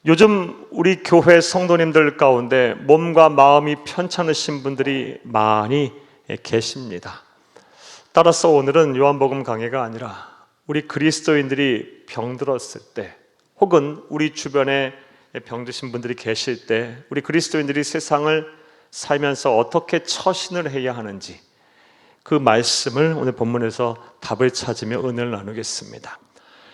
요즘 우리 교회 성도님들 가운데 몸과 마음이 편찮으신 분들이 많이 계십니다. 따라서 오늘은 요한복음 강해가 아니라 우리 그리스도인들이 병들었을 때, 혹은 우리 주변에 병드신 분들이 계실 때 우리 그리스도인들이 세상을 살면서 어떻게 처신을 해야 하는지, 그 말씀을 오늘 본문에서 답을 찾으며 은혜를 나누겠습니다.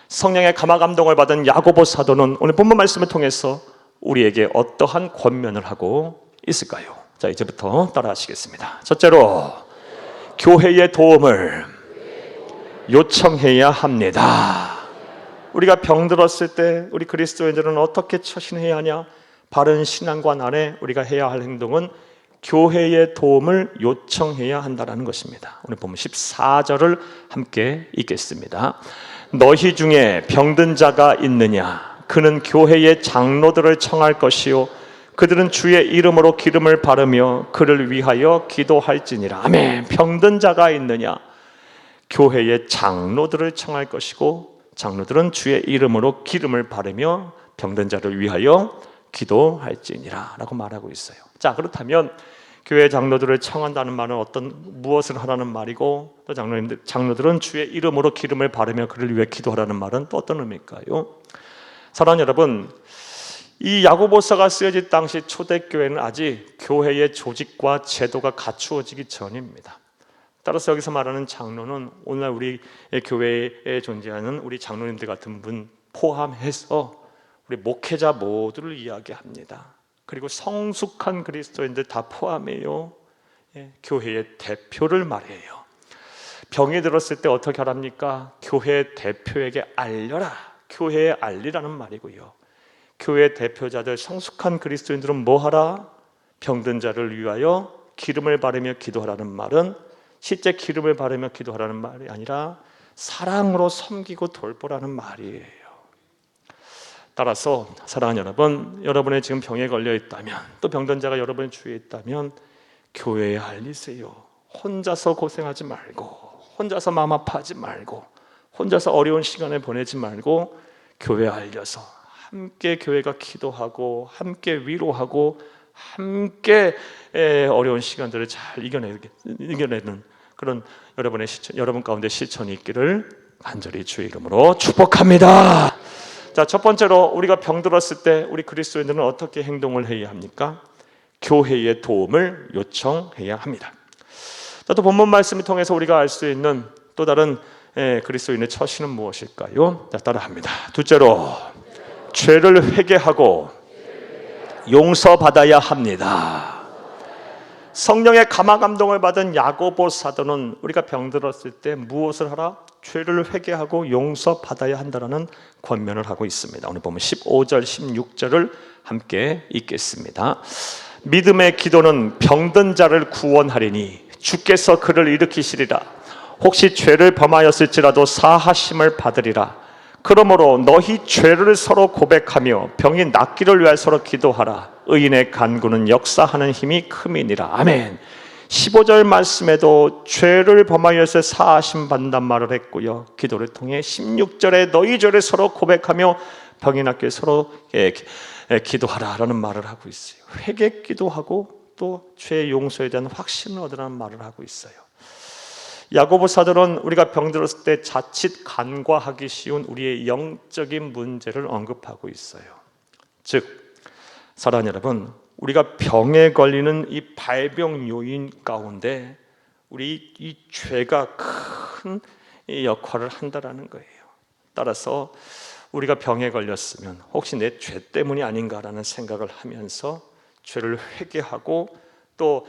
성령의 감화 감동을 받은 야고보 사도는 오늘 본문 말씀을 통해서 우리에게 어떠한 권면을 하고 있을까요? 자, 이제부터 따라하시겠습니다. 첫째로, 교회의 도움을 요청해야 합니다. 우리가 병들었을 때 우리 그리스도인들은 어떻게 처신해야 하냐? 바른 신앙관 안에 우리가 해야 할 행동은 교회의 도움을 요청해야 한다는 것입니다. 오늘 보면 14절을 함께 읽겠습니다. 너희 중에 병든 자가 있느냐? 그는 교회의 장로들을 청할 것이요 그들은 주의 이름으로 기름을 바르며 그를 위하여 기도할지니라. 아멘. 병든 자가 있느냐? 교회의 장로들을 청할 것이고 장로들은 주의 이름으로 기름을 바르며 병든 자를 위하여 기도할지니라 라고 말하고 있어요. 자, 그렇다면 교회 장로들을 청한다는 말은 무엇을 하라는 말이고, 또 장로들은 주의 이름으로 기름을 바르며 그를 위해 기도하라는 말은 또 어떤 의미일까요? 사랑하는 여러분, 이 야고보서가 쓰여질 당시 초대교회는 아직 교회의 조직과 제도가 갖추어지기 전입니다. 따라서 여기서 말하는 장로는 오늘날 우리 교회에 존재하는 우리 장로님들 같은 분 포함해서 우리 목회자 모두를 이야기합니다. 그리고 성숙한 그리스도인들 다 포함해요. 교회의 대표를 말해요. 병이 들었을 때 어떻게 하랍니까? 교회 대표에게 알려라. 교회에 알리라는 말이고요. 교회 대표자들, 성숙한 그리스도인들은 뭐 하라? 병든 자를 위하여 기름을 바르며 기도하라는 말은 실제 기름을 바르며 기도하라는 말이 아니라 사랑으로 섬기고 돌보라는 말이에요. 따라서 사랑하는 여러분, 여러분의 지금 병에 걸려 있다면, 또 병든 자가 여러분의 주위에 있다면 교회에 알리세요. 혼자서 고생하지 말고, 혼자서 마음 아파하지 말고, 혼자서 어려운 시간을 보내지 말고 교회에 알려서 함께 교회가 기도하고 함께 위로하고 함께 어려운 시간들을 잘 이겨내는 그런 여러분 가운데 실천이 있기를 간절히 주의 이름으로 축복합니다. 자, 첫 번째로, 우리가 병들었을 때 우리 그리스도인들은 어떻게 행동을 해야 합니까? 교회의 도움을 요청해야 합니다. 자, 또 본문 말씀을 통해서 우리가 알 수 있는 또 다른 그리스도인의 처신은 무엇일까요? 자, 따라합니다. 둘째로, 죄를 회개하고 용서받아야 합니다. 성령의 감화 감동을 받은 야고보 사도는 우리가 병들었을 때 무엇을 하라? 죄를 회개하고 용서받아야 한다는 권면을 하고 있습니다. 오늘 보면 15절, 16절을 함께 읽겠습니다. 믿음의 기도는 병든 자를 구원하리니 주께서 그를 일으키시리라. 혹시 죄를 범하였을지라도 사하심을 받으리라. 그러므로 너희 죄를 서로 고백하며 병이 낫기를 위하여 서로 기도하라. 의인의 간구는 역사하는 힘이 큼이니라. 아멘. 15절 말씀에도 죄를 범하여서 사하심 받는단 말을 했고요, 기도를 통해 16절에 너희 죄를 서로 고백하며 병이 낫게 서로 기도하라라는 말을 하고 있어요. 회개 기도하고 또 죄 용서에 대한 확신을 얻으라는 말을 하고 있어요. 야고보 사도는 우리가 병들었을 때 자칫 간과하기 쉬운 우리의 영적인 문제를 언급하고 있어요. 즉, 사랑하는 여러분, 우리가 병에 걸리는 이 발병 요인 가운데 우리 이 죄가 큰 역할을 한다라는 거예요. 따라서 우리가 병에 걸렸으면 혹시 내 죄 때문이 아닌가라는 생각을 하면서 죄를 회개하고 또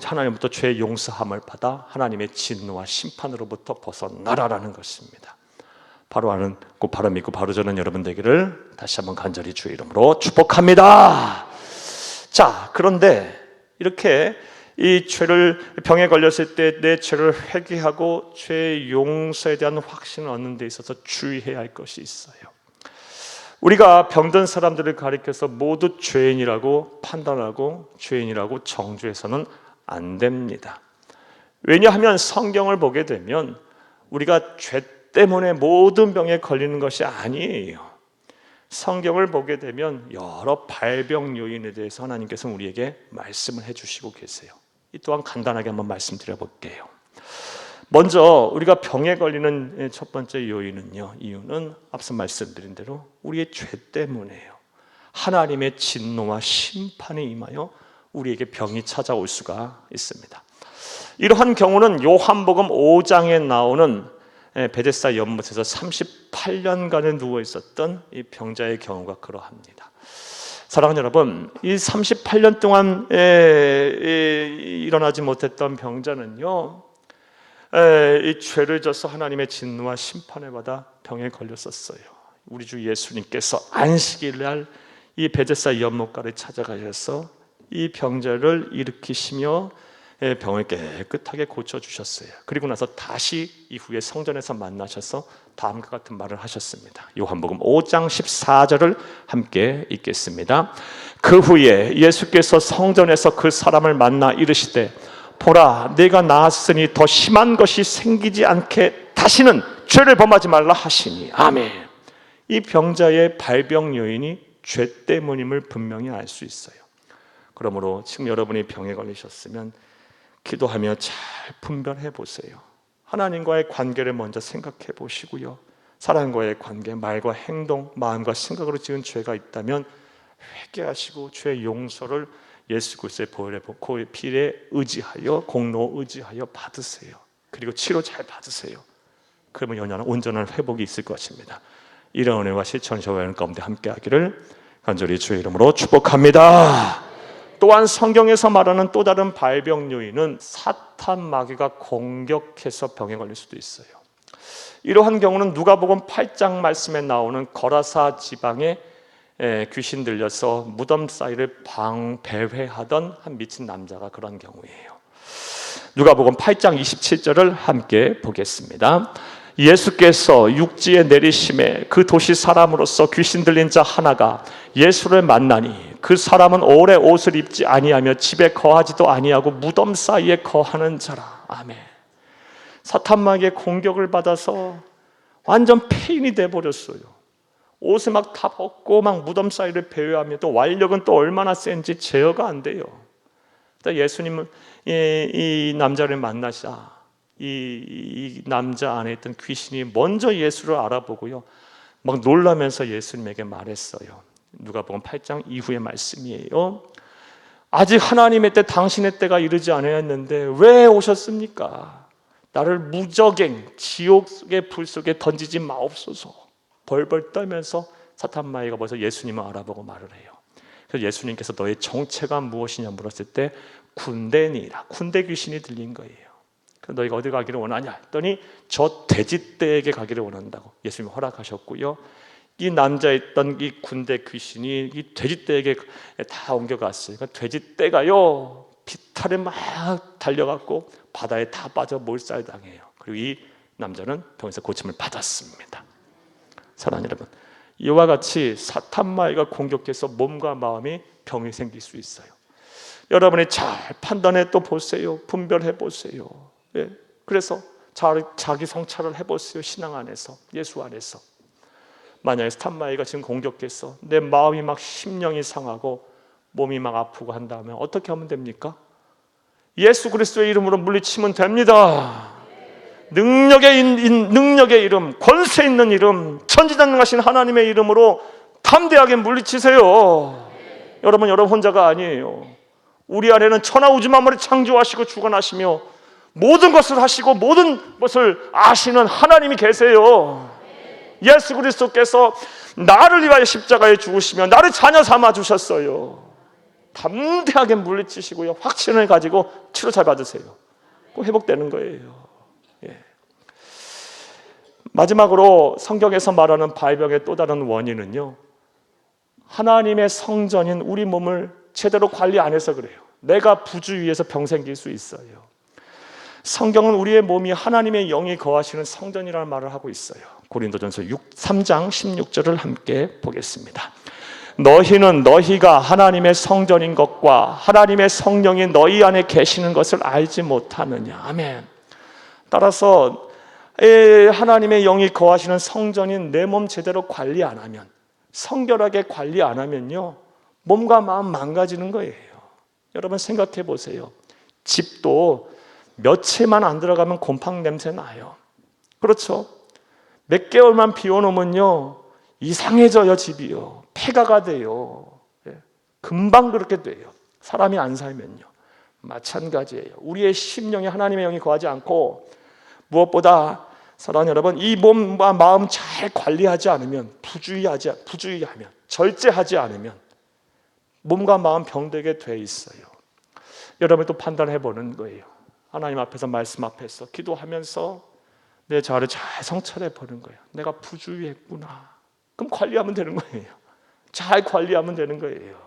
하나님부터 죄 용서함을 받아 하나님의 진노와 심판으로부터 벗어나라라는 것입니다. 바로 아는 꼭 바로 믿고 바로 전하는 여러분 되기를 다시 한번 간절히 주의 이름으로 축복합니다. 자, 그런데 이렇게 이 병에 걸렸을 때 내 죄를 회개하고 죄 용서에 대한 확신을 얻는 데 있어서 주의해야 할 것이 있어요. 우리가 병든 사람들을 가리켜서 모두 죄인이라고 판단하고 죄인이라고 정죄해서는 안 됩니다. 왜냐하면 성경을 보게 되면 우리가 죄 때문에 모든 병에 걸리는 것이 아니에요. 성경을 보게 되면 여러 발병 요인에 대해서 하나님께서 우리에게 말씀을 해주시고 계세요. 이 또한 간단하게 한번 말씀드려 볼게요. 먼저 우리가 병에 걸리는 첫 번째 요인은요, 이유는 앞서 말씀드린 대로 우리의 죄 때문이에요. 하나님의 진노와 심판이 임하여 우리에게 병이 찾아올 수가 있습니다. 이러한 경우는 요한복음 5장에 나오는 베데스다 연못에서 38년간에 누워 있었던 이 병자의 경우가 그러합니다. 사랑하는 여러분, 이 38년 동안 일어나지 못했던 병자는요, 이 죄를 져서 하나님의 진노와 심판을 받아 병에 걸렸었어요. 우리 주 예수님께서 안식일 날 이 베데스다 연못가를 찾아가셔서 이 병자를 일으키시며 병을 깨끗하게 고쳐주셨어요. 그리고 나서 다시 이후에 성전에서 만나셔서 다음과 같은 말을 하셨습니다. 요한복음 5장 14절을 함께 읽겠습니다. 그 후에 예수께서 성전에서 그 사람을 만나 이르시되 보라, 내가 나았으니 더 심한 것이 생기지 않게 다시는 죄를 범하지 말라 하시니. 아멘. 이 병자의 발병 요인이 죄 때문임을 분명히 알 수 있어요. 그러므로 지금 여러분이 병에 걸리셨으면 기도하며 잘 분별해 보세요. 하나님과의 관계를 먼저 생각해 보시고요, 사람과의 관계, 말과 행동, 마음과 생각으로 지은 죄가 있다면 회개하시고 죄 용서를 예수 그리스도의 보혈의 피에 의지하여, 공로 의지하여 받으세요. 그리고 치료 잘 받으세요. 그러면 온전한 회복이 있을 것입니다. 이런 은혜와 실천 저와 여러분 가운데 함께 하기를 간절히 주의 이름으로 축복합니다. 또한 성경에서 말하는 또 다른 발병 요인은 사탄 마귀가 공격해서 병에 걸릴 수도 있어요. 이러한 경우는 누가복음 8장 말씀에 나오는 거라사 지방에 귀신 들려서 무덤 사이를 방배회하던 한 미친 남자가 그런 경우예요. 누가복음 8장 27절을 함께 보겠습니다. 예수께서 육지에 내리심에 그 도시 사람으로서 귀신 들린 자 하나가 예수를 만나니 그 사람은 오래 옷을 입지 아니하며 집에 거하지도 아니하고 무덤 사이에 거하는 자라. 아멘. 사탄 마귀의 공격을 받아서 완전 폐인이 돼버렸어요. 옷을 막 다 벗고 막 무덤 사이를 배회하며, 또 완력은 또 얼마나 센지 제어가 안 돼요. 예수님은 이 남자를 만나시자 이 남자 안에 있던 귀신이 먼저 예수를 알아보고요, 막 놀라면서 예수님에게 말했어요. 누가복음 8장 이후의 말씀이에요. 아직 하나님의 때, 당신의 때가 이르지 않았는데 왜 오셨습니까? 나를 무저갱 지옥의 불 속에 던지지 마옵소서. 벌벌 떨면서 사탄 마귀가 벌써 예수님을 알아보고 말을 해요. 그래서 예수님께서 너의 정체가 무엇이냐 물었을 때 군대니라, 군대 귀신이 들린 거예요. 너희가 어디 가기를 원하냐 했더니 저 돼지떼에게 가기를 원한다고 예수님이 허락하셨고요, 이 남자에 있던 이 군대 귀신이 이 돼지떼에게 다 옮겨갔어요. 그러니까 돼지떼가요 비탈에 막 달려갔고 바다에 다 빠져 몰살당해요. 그리고 이 남자는 병에서 고침을 받았습니다. 사랑하는 여러분, 이와 같이 사탄 마귀가 공격해서 몸과 마음이 병이 생길 수 있어요. 여러분이 잘 판단해 또 보세요. 분별해 보세요. 그래서 자기 성찰을 해보세요. 신앙 안에서, 예수 안에서. 만약에 사탄 마귀가 지금 공격해서 내 마음이 막 심령이 상하고 몸이 막 아프고 한다면 어떻게 하면 됩니까? 예수 그리스도의 이름으로 물리치면 됩니다. 능력의 이름, 권세 있는 이름, 천지전능하신 하나님의 이름으로 담대하게 물리치세요. 여러분 혼자가 아니에요. 우리 안에는 천하우주 만물을 창조하시고 주관하시며 모든 것을 하시고 모든 것을 아시는 하나님이 계세요. 예수 그리스도께서 나를 위하여 십자가에 죽으시며 나를 자녀 삼아 주셨어요. 담대하게 물리치시고요, 확신을 가지고 치료 잘 받으세요. 꼭 회복되는 거예요. 마지막으로 성경에서 말하는 발병의 또 다른 원인은요, 하나님의 성전인 우리 몸을 제대로 관리 안 해서 그래요. 내가 부주의해서 병 생길 수 있어요. 성경은 우리의 몸이 하나님의 영이 거하시는 성전이라는 말을 하고 있어요. 고린도전서 3장 16절을 함께 보겠습니다. 너희는 너희가 하나님의 성전인 것과 하나님의 성령이 너희 안에 계시는 것을 알지 못하느냐. 아멘. 따라서 하나님의 영이 거하시는 성전인 내 몸 제대로 관리 안 하면 성결하게 관리 안 하면요, 몸과 마음 망가지는 거예요. 여러분 생각해 보세요. 집도 며칠만 안 들어가면 곰팡 냄새 나요. 그렇죠? 몇 개월만 비워놓으면요, 이상해져요. 집이요, 폐가가 돼요. 금방 그렇게 돼요. 사람이 안 살면요. 마찬가지예요. 우리의 심령에 하나님의 영이 거하지 않고, 무엇보다 사랑하는 여러분, 이 몸과 마음 잘 관리하지 않으면, 부주의하면, 절제하지 않으면 몸과 마음 병들게 돼 있어요. 여러분이 또 판단해 보는 거예요. 하나님 앞에서, 말씀 앞에서 기도하면서 내 자아를 잘 성찰해 보는 거예요. 내가 부주의했구나. 그럼 관리하면 되는 거예요. 잘 관리하면 되는 거예요.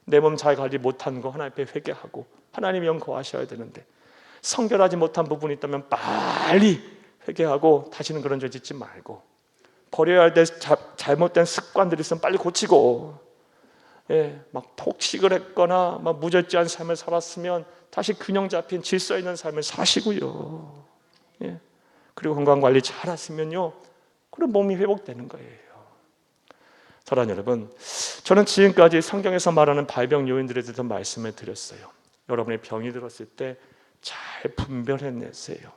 내 몸 잘 관리 못한 거 하나님 앞에 회개하고 하나님이 영 거하셔야 되는데, 성결하지 못한 부분이 있다면 빨리 회개하고 다시는 그런 죄 짓지 말고, 버려야 할 잘못된 습관들이 있으면 빨리 고치고, 막 폭식을 했거나 막 무절제한 삶을 살았으면 다시 균형 잡힌 질서 있는 삶을 사시고요. 그리고 건강 관리 잘 하시면요, 그럼 몸이 회복되는 거예요. 사랑하는 여러분, 저는 지금까지 성경에서 말하는 발병 요인들에 대해서 말씀을 드렸어요. 여러분의 병이 들었을 때 잘 분별해내세요.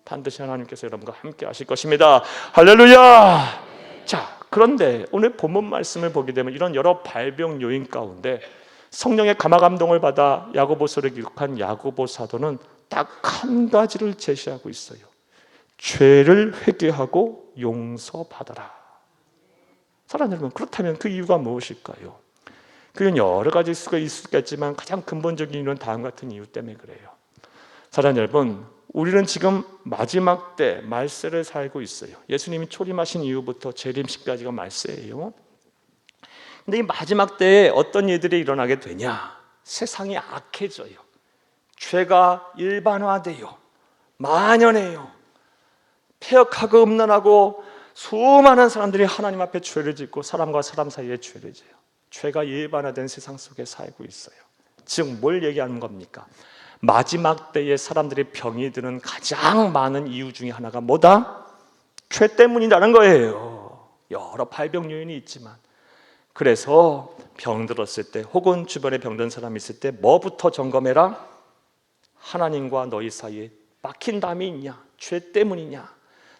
반드시 하나님께서 여러분과 함께 하실 것입니다. 할렐루야! 자, 그런데 오늘 본문 말씀을 보게 되면 이런 여러 발병 요인 가운데 성령의 감화 감동을 받아 야고보서를 기록한 야고보 사도는 딱 한 가지를 제시하고 있어요. 죄를 회개하고 용서받아라. 사랑하는 여러분, 그렇다면 그 이유가 무엇일까요? 그건 여러 가지 수가 있겠지만 가장 근본적인 이유는 다음 같은 이유 때문에 그래요. 사랑하는 여러분, 우리는 지금 마지막 때 말세를 살고 있어요. 예수님이 초림하신 이후부터 재림식까지가 말세예요. 근데 이 마지막 때에 어떤 일들이 일어나게 되냐? 세상이 악해져요. 죄가 일반화돼요. 만연해요. 폐역하고 음란하고 수많은 사람들이 하나님 앞에 죄를 짓고 사람과 사람 사이에 죄를 져요. 죄가 일반화된 세상 속에 살고 있어요. 즉 뭘 얘기하는 겁니까? 마지막 때에 사람들이 병이 드는 가장 많은 이유 중에 하나가 뭐다? 죄 때문이라는 거예요. 여러 발병 요인이 있지만, 그래서 병 들었을 때 혹은 주변에 병든 사람이 있을 때 뭐부터 점검해라? 하나님과 너희 사이에 막힌 담이 있냐? 죄 때문이냐?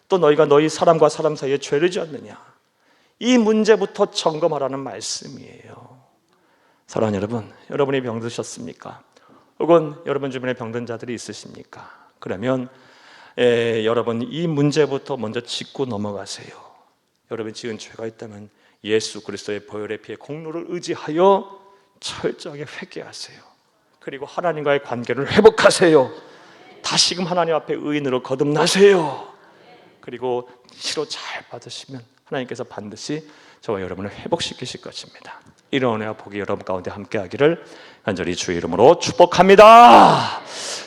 또 너희가 너희 사람과 사람 사이에 죄를 지었느냐? 이 문제부터 점검하라는 말씀이에요. 사랑하는 여러분, 여러분이 병드셨습니까? 혹은 여러분 주변에 병든 자들이 있으십니까? 그러면 여러분 이 문제부터 먼저 짚고 넘어가세요. 여러분이 지은 죄가 있다면 예수 그리스도의 보혈의 피의 공로를 의지하여 철저하게 회개하세요. 그리고 하나님과의 관계를 회복하세요. 다시금 하나님 앞에 의인으로 거듭나세요. 그리고 치료 잘 받으시면 하나님께서 반드시 저와 여러분을 회복시키실 것입니다. 이런 은혜와 복이 여러분 가운데 함께하기를 간절히 주의 이름으로 축복합니다.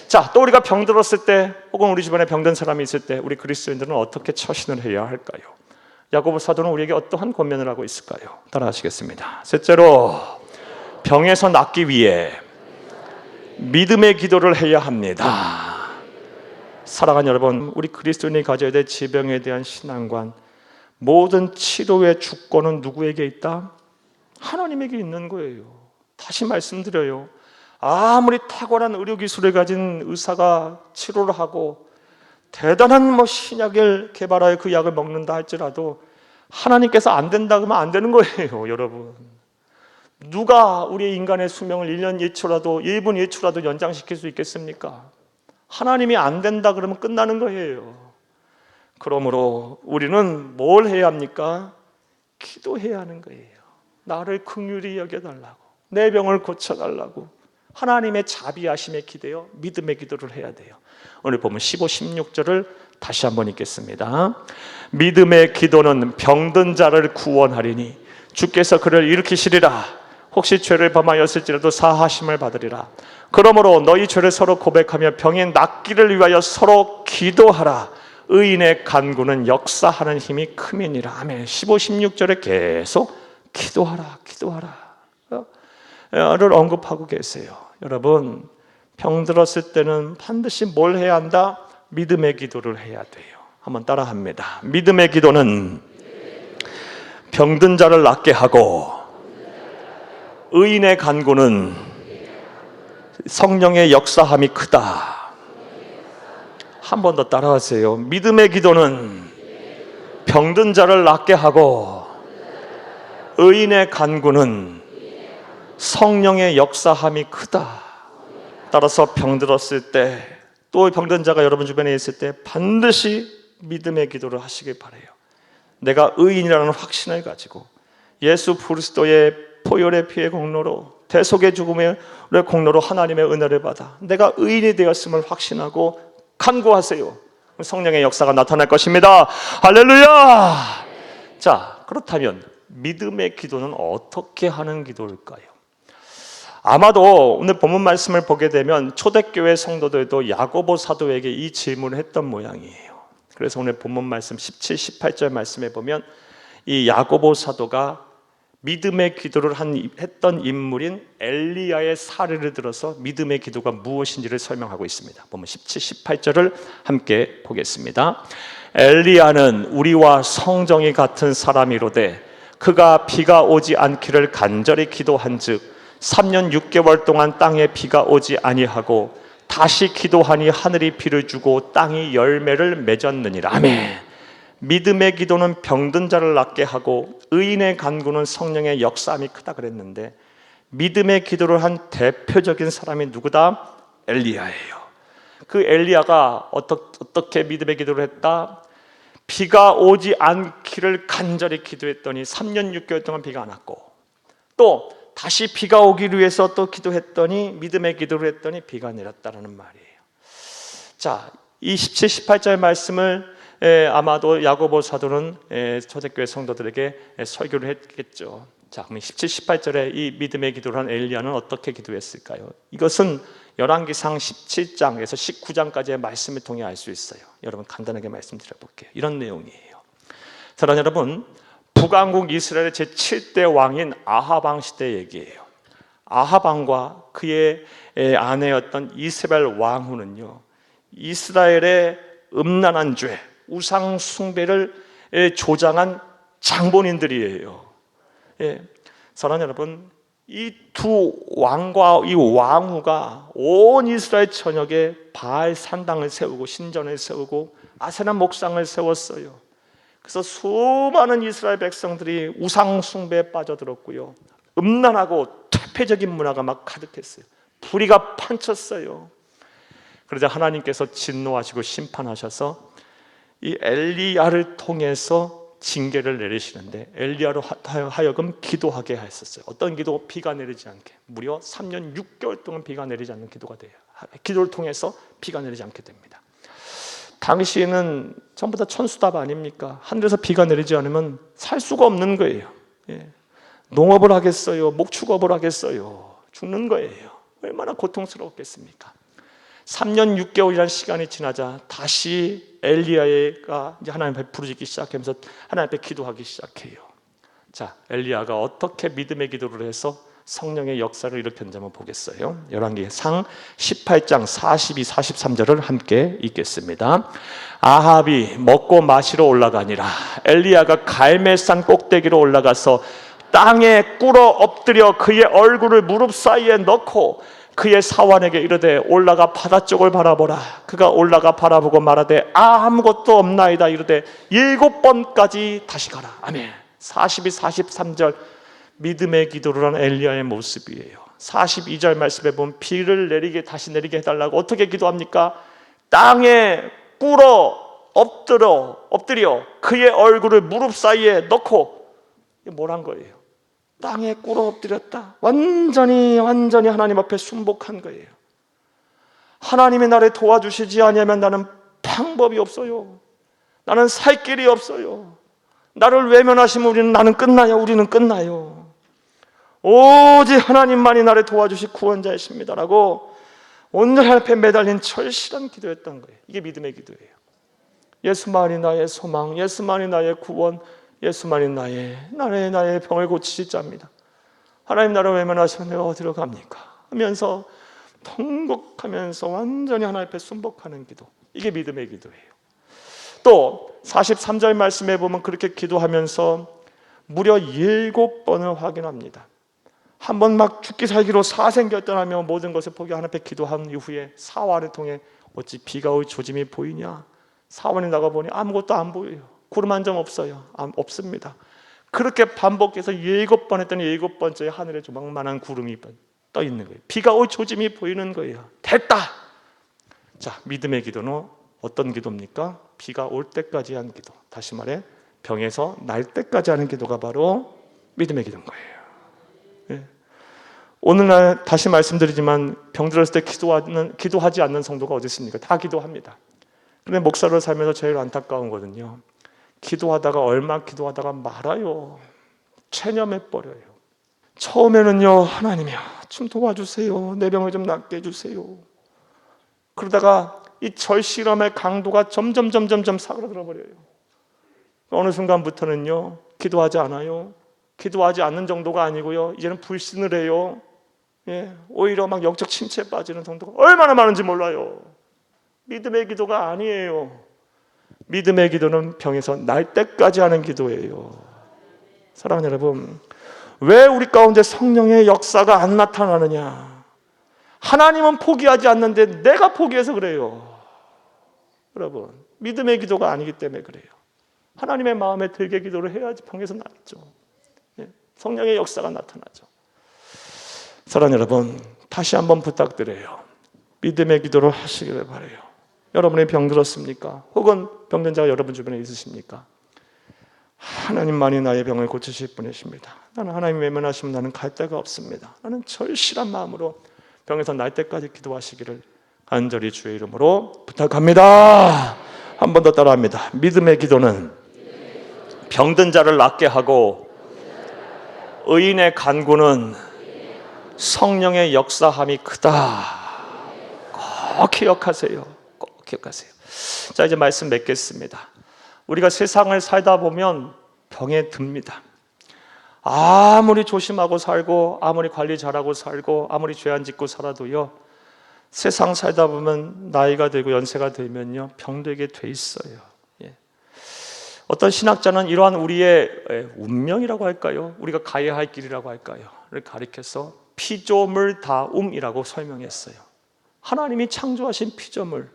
자, 또 우리가 병들었을 때 혹은 우리 주변에 병든 사람이 있을 때 우리 그리스도인들은 어떻게 처신을 해야 할까요? 야고보 사도는 우리에게 어떠한 권면을 하고 있을까요? 따라하시겠습니다. 셋째로, 병에서 낫기 위해 믿음의 기도를 해야 합니다. 사랑하는 여러분, 우리 그리스도인이 가져야 될 질병에 대한 신앙관, 모든 치료의 주권은 누구에게 있다? 하나님에게 있는 거예요. 다시 말씀드려요. 아무리 탁월한 의료기술을 가진 의사가 치료를 하고 대단한 신약을 개발하여 그 약을 먹는다 할지라도 하나님께서 안 된다 그러면 안 되는 거예요. 여러분, 누가 우리의 인간의 수명을 1년 1초라도 1분 1초라도 연장시킬 수 있겠습니까? 하나님이 안 된다 그러면 끝나는 거예요. 그러므로 우리는 뭘 해야 합니까? 기도해야 하는 거예요. 나를 긍휼히 여겨달라고, 내 병을 고쳐달라고 하나님의 자비하심에 기대어 믿음의 기도를 해야 돼요. 오늘 보면 15, 16절을 다시 한번 읽겠습니다. 믿음의 기도는 병든 자를 구원하리니 주께서 그를 일으키시리라. 혹시 죄를 범하였을지라도 사하심을 받으리라. 그러므로 너희 죄를 서로 고백하며 병이 낫기를 위하여 서로 기도하라. 의인의 간구는 역사하는 힘이 큼이니라. 아멘. 15, 16절에 계속 기도하라, 기도하라를 언급하고 계세요. 여러분, 병들었을 때는 반드시 뭘 해야 한다? 믿음의 기도를 해야 돼요. 한번 따라합니다. 믿음의 기도는 병든 자를 낫게 하고 의인의 간구는 성령의 역사함이 크다. 한 번 더 따라하세요. 믿음의 기도는 병든 자를 낫게 하고 의인의 간구는 성령의 역사함이 크다. 따라서 병들었을 때, 또 병든 자가 여러분 주변에 있을 때 반드시 믿음의 기도를 하시길 바라요. 내가 의인이라는 확신을 가지고 예수 그리스도의 보혈의 피의 공로로, 대속의 죽음의 공로로 하나님의 은혜를 받아 내가 의인이 되었음을 확신하고 간구하세요. 성령의 역사가 나타날 것입니다. 할렐루야! 자, 그렇다면 믿음의 기도는 어떻게 하는 기도일까요? 아마도 오늘 본문 말씀을 보게 되면 초대교회 성도들도 야고보 사도에게 이 질문을 했던 모양이에요. 그래서 오늘 본문 말씀 17, 18절 말씀에 보면 이 야고보 사도가 믿음의 기도를 했던 인물인 엘리야의 사례를 들어서 믿음의 기도가 무엇인지를 설명하고 있습니다. 보면 17, 18절을 함께 보겠습니다. 엘리야는 우리와 성정이 같은 사람이로되 그가 비가 오지 않기를 간절히 기도한즉 3년 6개월 동안 땅에 비가 오지 아니하고 다시 기도하니 하늘이 비를 주고 땅이 열매를 맺었느니라. 아멘. 믿음의 기도는 병든 자를 낫게 하고 의인의 간구는 성령의 역사함이 크다 그랬는데, 믿음의 기도를 한 대표적인 사람이 누구다? 엘리야예요. 그 엘리야가 어떻게 믿음의 기도를 했다? 비가 오지 않기를 간절히 기도했더니 3년 6개월 동안 비가 안 왔고, 또 다시 비가 오기를 위해서 또 기도했더니, 믿음의 기도를 했더니 비가 내렸다는 말이에요. 자, 이 17, 18절 말씀을 아마도 야고보 사도는 초대교회 성도들에게 설교를 했겠죠. 자, 그럼 17, 18절에 이 믿음의 기도를 한 엘리야는 어떻게 기도했을까요? 이것은 열왕기상 17장에서 19장까지의 말씀을 통해 알 수 있어요. 여러분 간단하게 말씀드려볼게요. 이런 내용이에요. 사랑하는 여러분, 북왕국 이스라엘의 제7대 왕인 아합 왕 시대 얘기예요. 아합 왕과 그의 아내였던 이세벨 왕후는요, 이스라엘의 음란한 죄, 우상 숭배를 조장한 장본인들이에요. 사랑하는 여러분, 이 두 왕과 이 왕후가 온 이스라엘 전역에 바알 산당을 세우고 신전을 세우고 아세라 목상을 세웠어요. 그래서 수많은 이스라엘 백성들이 우상 숭배에 빠져들었고요, 음란하고 퇴폐적인 문화가 막 가득했어요. 불의가 판쳤어요. 그러자 하나님께서 진노하시고 심판하셔서 이 엘리야를 통해서 징계를 내리시는데, 엘리야로 하여금 기도하게 하셨어요. 어떤 기도? 비가 내리지 않게. 무려 3년 6개월 동안 비가 내리지 않는 기도가 돼요. 기도를 통해서 비가 내리지 않게 됩니다. 당시에는 전부 다 천수답 아닙니까? 하늘에서 비가 내리지 않으면 살 수가 없는 거예요. 농업을 하겠어요? 목축업을 하겠어요? 죽는 거예요. 얼마나 고통스러웠겠습니까? 3년 6개월이라는 시간이 지나자 다시 엘리야가 이제 하나님 앞에 부르짖기 시작하면서 하나님 앞에 기도하기 시작해요. 자, 엘리야가 어떻게 믿음의 기도를 해서 성령의 역사를 일으켰는지 한번 보겠어요. 열왕기상 18장 42, 43절을 함께 읽겠습니다. 아합이 먹고 마시러 올라가니라. 엘리야가 갈멜산 꼭대기로 올라가서 땅에 꿇어 엎드려 그의 얼굴을 무릎 사이에 넣고 그의 사환에게 이르되 올라가 바다 쪽을 바라보라. 그가 올라가 바라보고 말하되 아무것도 없나이다. 이르되 7번까지 다시 가라. 아멘. 42, 43절 믿음의 기도를 한 엘리야의 모습이에요. 42절 말씀에 보면 비를 다시 내리게 해달라고 어떻게 기도합니까? 땅에 꿇어 엎드려 그의 얼굴을 무릎 사이에 넣고, 뭐란 거예요? 땅에 꿇어 엎드렸다. 완전히 하나님 앞에 순복한 거예요. 하나님이 나를 도와주시지 아니하면 나는 방법이 없어요. 나는 살 길이 없어요. 나를 외면하시면 우리는 끝나요. 오직 하나님만이 나를 도와주실 구원자이십니다라고 온전히 앞에 매달린 절실한 기도였던 거예요. 이게 믿음의 기도예요. 예수만이 나의 소망, 예수만이 나의 구원, 예수만이 나의 병을 고치실 자입니다. 하나님 나를 외면하시면 내가 어디로 갑니까? 하면서 통곡하면서 완전히 하나님 앞에 순복하는 기도, 이게 믿음의 기도예요. 또 43절 말씀에 보면 그렇게 기도하면서 무려 7번을 확인합니다. 한번 막 죽기 살기로 사생결단하며 모든 것을 포기 하나님 앞에 기도한 이후에 사활을 통해 어찌 비가 올 조짐이 보이냐? 사원에 나가보니 아무것도 안 보여요. 구름 한 점 없어요. 없습니다. 그렇게 반복해서 7번 했더니 7번째에 하늘에 조망만한 구름이 떠 있는 거예요. 비가 올 조짐이 보이는 거예요. 됐다! 자, 믿음의 기도는 어떤 기도입니까? 비가 올 때까지 한 기도. 다시 말해 병에서 날 때까지 하는 기도가 바로 믿음의 기도인 거예요. 예. 오늘날 다시 말씀드리지만 병들었을 때 기도하지 않는 성도가 어디 있습니까? 다 기도합니다. 그런데 목사로 살면서 제일 안타까운 거는요, 기도하다가 얼마 기도하다가 말아요. 체념해버려요. 처음에는요, 하나님이요, 좀 도와주세요. 내 병을 좀 낫게 해주세요. 그러다가 이 절실함의 강도가 점점 사그라들어 버려요. 어느 순간부터는요, 기도하지 않아요. 기도하지 않는 정도가 아니고요, 이제는 불신을 해요. 예, 오히려 막 영적 침체에 빠지는 정도가 얼마나 많은지 몰라요. 믿음의 기도가 아니에요. 믿음의 기도는 병에서 날 때까지 하는 기도예요. 사랑하는 여러분, 왜 우리 가운데 성령의 역사가 안 나타나느냐? 하나님은 포기하지 않는데 내가 포기해서 그래요. 여러분, 믿음의 기도가 아니기 때문에 그래요. 하나님의 마음에 들게 기도를 해야지 병에서 낫죠. 예, 성령의 역사가 나타나죠. 사랑하는 여러분, 다시 한번 부탁드려요. 믿음의 기도를 하시기를 바라요. 여러분의 병 들었습니까? 혹은 병든 자가 여러분 주변에 있으십니까? 하나님만이 나의 병을 고치실 분이십니다. 나는 하나님 외면하시면 나는 갈 데가 없습니다. 나는 절실한 마음으로 병에서 날 때까지 기도하시기를 간절히 주의 이름으로 부탁합니다. 한 번 더 따라합니다. 믿음의 기도는 병든 자를 낫게 하고 의인의 간구는 성령의 역사함이 크다. 꼭 기억하세요. 꼭 기억하세요. 자, 이제 말씀 맺겠습니다. 우리가 세상을 살다 보면 병에 듭니다. 아무리 조심하고 살고 아무리 관리 잘하고 살고 아무리 죄 안 짓고 살아도요, 세상 살다 보면 나이가 들고 연세가 들면요, 병들게 돼 있어요. 예. 어떤 신학자는 이러한 우리의 운명이라고 할까요? 우리가 가야 할 길이라고 할까요?를 가리켜서 피조물다움이라고 설명했어요. 하나님이 창조하신 피조물,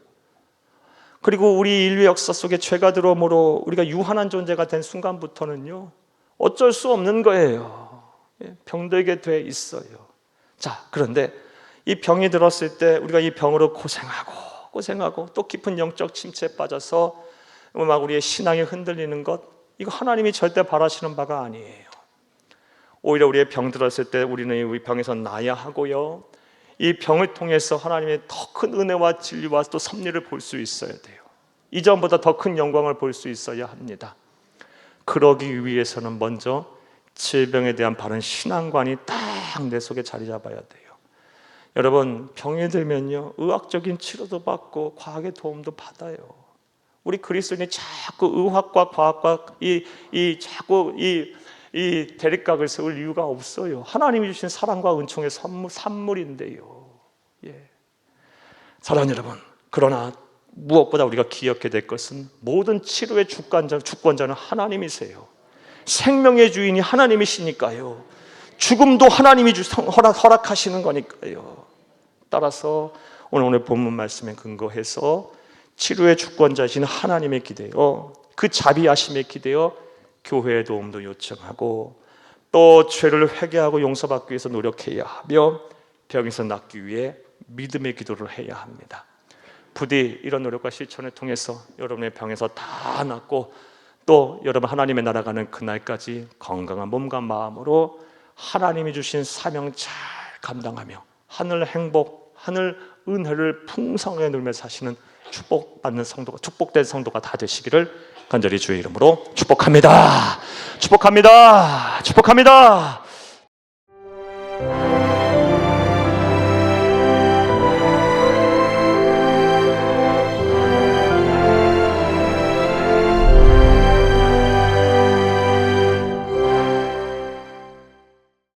그리고 우리 인류 역사 속에 죄가 들어옴으로 우리가 유한한 존재가 된 순간부터는요, 어쩔 수 없는 거예요. 병들게 돼 있어요. 자, 그런데 이 병이 들었을 때 우리가 이 병으로 고생하고 또 깊은 영적 침체에 빠져서 막 우리의 신앙이 흔들리는 것, 이거 하나님이 절대 바라시는 바가 아니에요. 오히려 우리의 병 들었을 때 우리는 이 병에서 나아야 하고요, 이 병을 통해서 하나님의 더 큰 은혜와 진리와 또 섭리를 볼 수 있어야 돼요. 이전보다 더 큰 영광을 볼 수 있어야 합니다. 그러기 위해서는 먼저 질병에 대한 바른 신앙관이 딱 내 속에 자리 잡아야 돼요. 여러분, 병이 들면요, 의학적인 치료도 받고 과학의 도움도 받아요. 우리 그리스도인이 자꾸 의학과 과학과 자꾸 이 대립각을 세울 이유가 없어요. 하나님이 주신 사랑과 은총의 산물인데요. 예. 사랑하는 여러분, 그러나 무엇보다 우리가 기억해야 될 것은 모든 치료의 주권자는 하나님이세요. 생명의 주인이 하나님이시니까요. 죽음도 하나님이 허락하시는 거니까요. 따라서 오늘 본문 말씀에 근거해서 치료의 주권자이신 하나님에 기대어, 그 자비하심에 기대어 교회의 도움도 요청하고 또 죄를 회개하고 용서받기 위해서 노력해야 하며 병에서 낫기 위해 믿음의 기도를 해야 합니다. 부디 이런 노력과 실천을 통해서 여러분의 병에서 다 낫고 또 여러분 하나님의 나라 가는 그날까지 건강한 몸과 마음으로 하나님이 주신 사명 잘 감당하며 하늘 행복, 하늘 은혜를 풍성하게 누리며 사시는 축복받는 성도가, 축복된 성도가 다 되시기를 간절히 주의 이름으로 축복합니다. 축복합니다. 축복합니다.